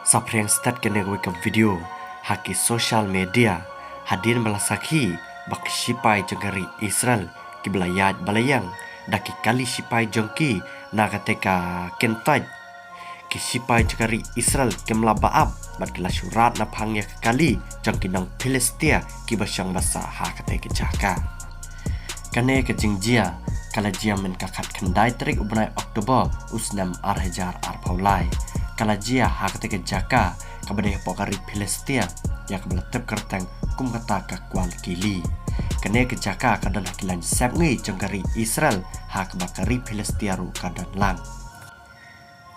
Sapreng start kena ke video haki social media hadir melasaki bak sipai jengari Israel ki belayat balayang daki kali sipai jongki nagateka kentaj ki sipai jengari Israel ki melabaab bat kila syurat na pangya kali jongki nang Palestia ki basyang basa hakate ke jaka kane ke jingjia kala jia men kakat kendai terik ubnai Oktober usnam arhajar arpaulai kala jia hakate ke jaka kabade pokari Palestia ya kabala tep kertang kum kata ka kwal kili kene ke jaka kadan hakilan sep ngi jengkari Israel hak bakari Palestia ru kadan lang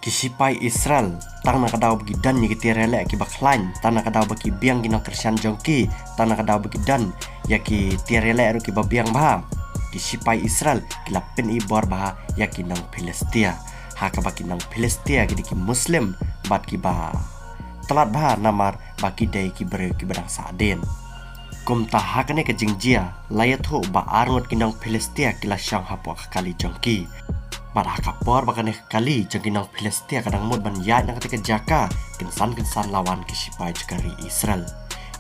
kisipai Israel tang na kadau bagi dan ni kitirele ki baklan tang na kadau bagi biang gino kersian jongki tang na kadau bagi dan ya ki tirele ru ki babiang bah kisipai Israel kilapin ibor bah ya ki nang Palestia hak baki nang Palestia ki Muslim bat ki ba telat bah namar baki dai ki ber ki badang saden kum ta hakane ke jingjia layat ho ba arngot ki nang Palestia kila syang hapo kali jongki bat hakapor bakane kali jongki nang Palestia kadang mod ban ya nang ketika jaka kensan lawan ki sipai jekari Israel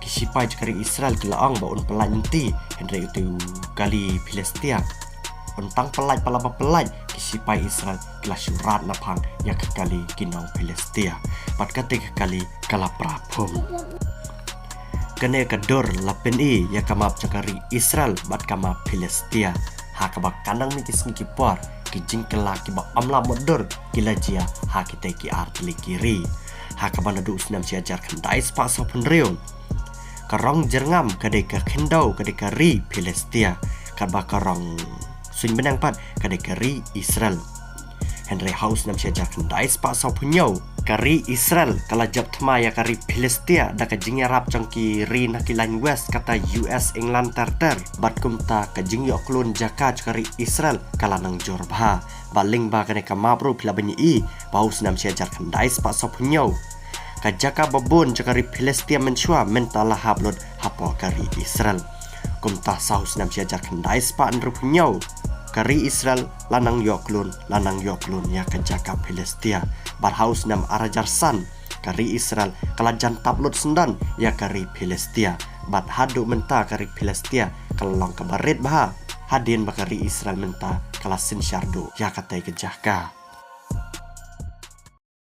ki sipai jekari Israel kila ang ba un pelaj nanti hendra itu kali Palestia untang pelaj palapa pelaj kisipai Israel kila syurat napang ya kekali kinang Palestia pat ketika kali kala prapum kene kedor lapen ya kamap cakari Israel bat kamap Palestia hakabak kanang mikis mikipor kijing kela kiba amla modor kila jia hakite ki artli kiri hakabana du usnam siajar kendai spaso penreung karong jerngam kadeka kendau kadeka ri Palestia kadba karong suin benang pat kadekari Israel Henry House nam siajar kendai spa sau punyau kari Israel kala jab thma ya kari Palestia da kajing Arab jangki ri nakilan west kata US England terter bat kumta kajing yo klon jaka kari Israel kala nang jorbha baling ba kane kamabru pila banyi i paus nam siajar kendai spa sau punyau kajaka babon jakari Palestia menshua mentala hablod hapo kari Israel kumta saus nam siajar kendai spa andru punyau kari Israel lanang yoklun ya kejaka Palestia barhaus nam arajar san kari Israel kalajan tablot sendan ya kari Palestia bat hadu menta kari Palestia kalong kabarit bah hadin bakari Israel menta kalasin syardu ya katai kejaka